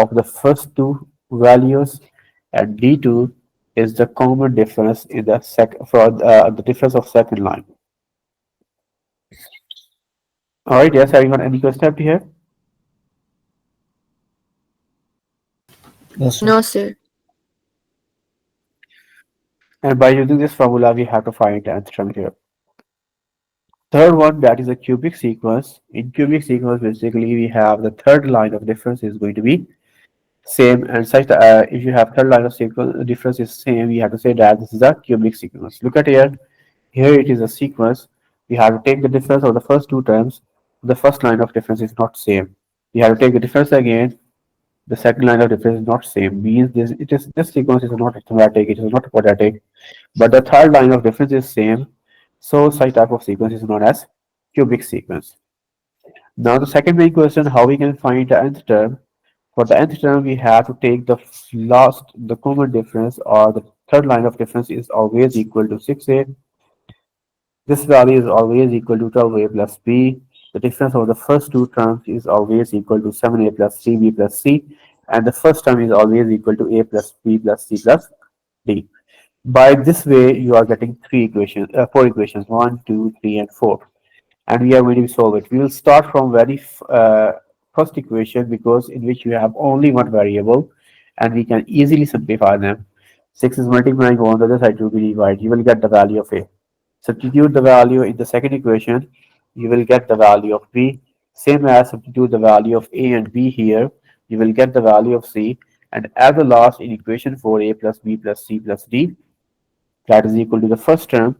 of the first two values, and D2 is the common difference in the the difference of second line. All right, yes, anyone, any question up here? No, sir. No, sir. And by using this formula, we have to find the nth term here. Third one, that is a cubic sequence. In cubic sequence, basically, we have the third line of difference is going to be same, and such that if you have third line of sequence difference is same, we have to say that this is a cubic sequence. Look at here. Here it is a sequence. We have to take the difference of the first two terms. The first line of difference is not same. We have to take the difference again. The second line of difference is not same. Means this sequence is not arithmetic. It is not quadratic. But the third line of difference is same. So such type of sequence is known as cubic sequence. Now the second main question: how we can find the nth term? For the nth term, we have to take the common difference, or the third line of difference is always equal to 6a. This value is always equal to 12a plus b. The difference of the first two terms is always equal to 7a plus 3b plus c. And the first term is always equal to a plus b plus c plus d. By this way, you are getting four equations, 1, 2, 3, and 4. And we are going to solve it. We will start from first equation, because in which you have only one variable, and we can easily simplify them. 6 is multiplying on the other side to be divided. You will get the value of a. Substitute the value in the second equation, you will get the value of b. Same as substitute the value of a and b here, you will get the value of c. And as the last in equation 4, a plus b plus c plus d, that is equal to the first term.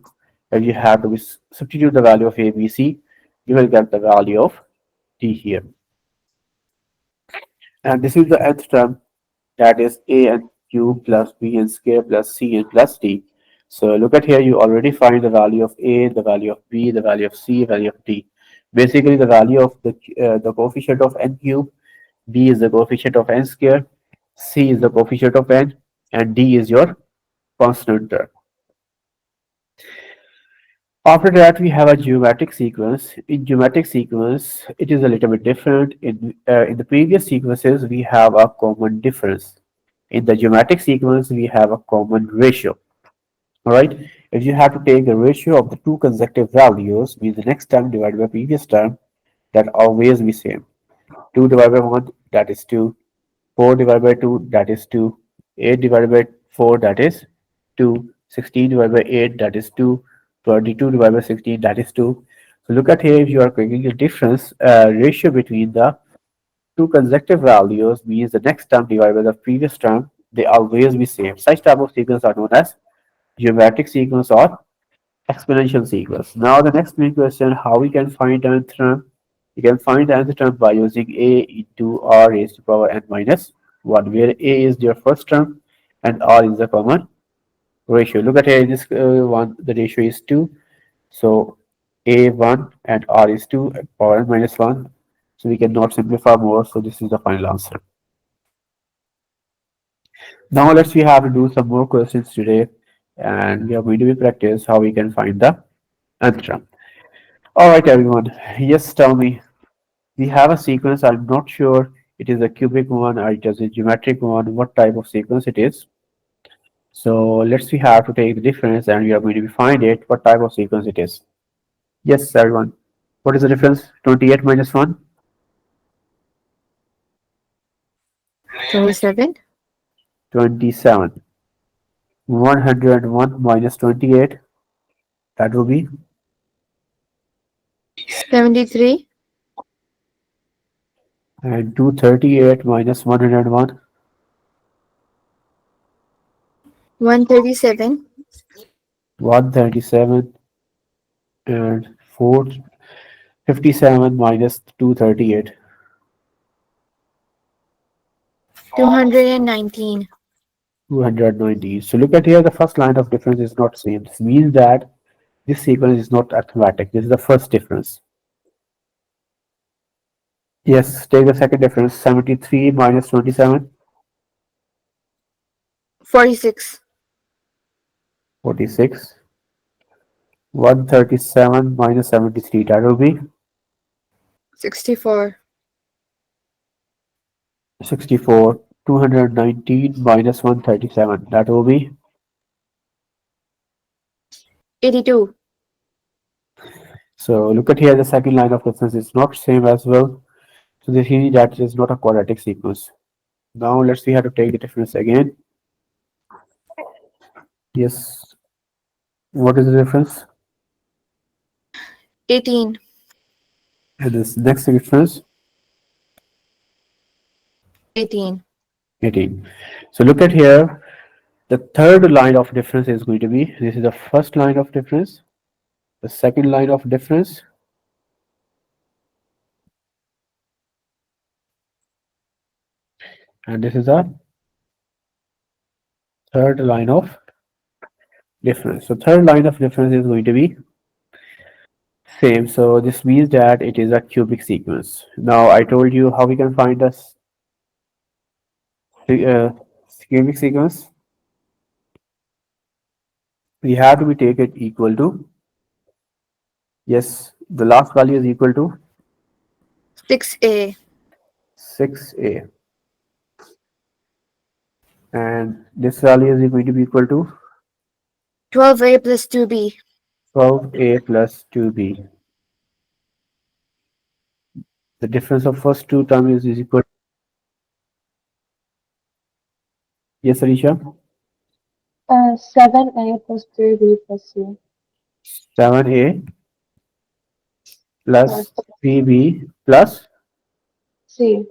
If you have to substitute the value of a, b, c, you will get the value of d here. And this is the nth term, that is a and cube plus b and square plus c and plus d. So look at here, you already find the value of a, the value of b, the value of c, value of d. Basically, the value of the coefficient of n cube, b is the coefficient of n square, c is the coefficient of n, and d is your constant term. After that, we have a geometric sequence. In geometric sequence, it is a little bit different. In the previous sequences, we have a common difference. In the geometric sequence, we have a common ratio. All right. If you have to take the ratio of the two consecutive values, means the next term divided by previous term, that always be same. 2 divided by 1, that is 2. 4 divided by 2, that is 2. 8 divided by 4, that is 2. 16 divided by 8, that is 2. 22 divided by 16, that is 2. So look at here, if you are taking a difference ratio between the two consecutive values, means the next term divided by the previous term, they always be same. Such type of sequence are known as geometric sequence or exponential sequence. Now the next main question: how we can find the nth term? You can find the nth term by using a into r raised to power n minus 1, where a is your first term and r is the common ratio. Look at here, in this one, the ratio is 2. So a 1 and r is 2 and power n minus 1. So we cannot simplify more. So this is the final answer. Now we have to do some more questions today, and we are going to be practice how we can find the nth term. All right, everyone. Yes, tell me. We have a sequence. I'm not sure it is a cubic one or it is a geometric one. What type of sequence it is? So let's see how to take the difference, and we are going to find it. What type of sequence it is? Yes, everyone. What is the difference? 28 minus 1? 27. 27. 101 minus 28. That will be 73. and 238 minus 101. 137. 137 and 457 minus 238. 219. 290. So look at here, the first line of difference is not same. This means that this sequence is not arithmetic. This is the first difference. Yes, take the second difference. 73 minus 27. 46. 46. 137 minus 73. That will be 64. 64. 219 minus 137. That will be. 82. So look at here, the second line of difference is not same as well. So this means that is not a quadratic sequence. Now let's see how to take the difference again. Yes. What is the difference? 18. And this next difference, 18. 18. So look at here. The third line of difference is going to be, this is the first line of difference, the second line of difference, and this is the third line of difference. So third line of difference is going to be same. So this means that it is a cubic sequence. Now I told you how we can find this uh, cubic sequence. We have to be take it equal to, yes, the last value is equal to 6A. 6a, and this value is going to be equal to 12A plus 2B. 12a plus 2b. The difference of first two terms is equal. Yes, Arisha. 7A plus 3B plus C. 7a Uh, plus 3b plus C.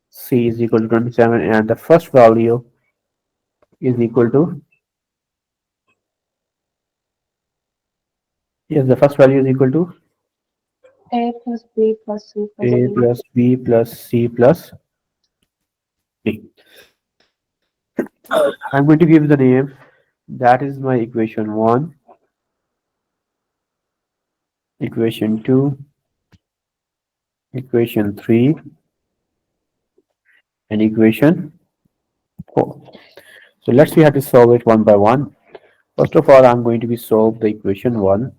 c is equal to 27, and the first value is equal to, yes, the first value is equal to A plus B plus C plus a D. plus b plus c plus d. I'm going to give the name. That is my equation 1, equation 2, equation 3, and equation 4. So let's see how to solve it one by one. First of all, I'm going to be solve the equation 1.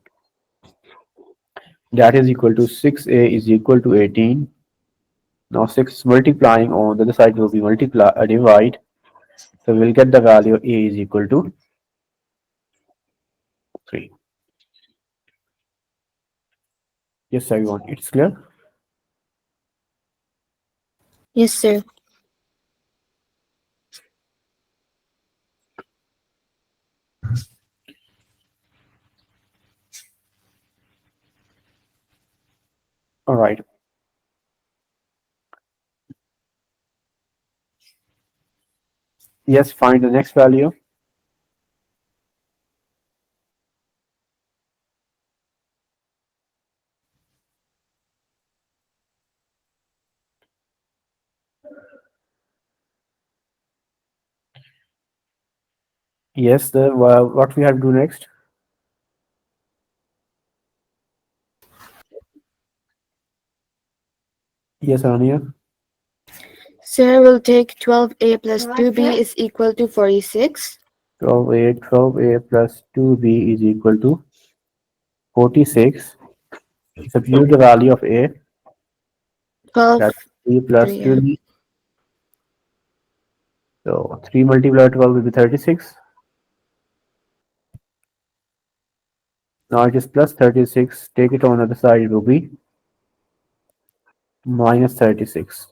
That is equal to 6a is equal to 18. Now 6 multiplying on the other side will be multiply divide. So we'll get the value a is equal to 3. Yes, everyone, it's clear. Yes, sir. All right. Yes, find the next value. Yes, the what we have to do next. Yes, Ania. Sir will take 12A plus 2B is equal to 46. 12a plus 2b is equal to 46. Substitute the value of a, 12. that's 3 plus 3. Yeah. 2b. So 3 multiplied by 12 will be 36. Now it is plus 36. Take it on the other side, it will be minus 36.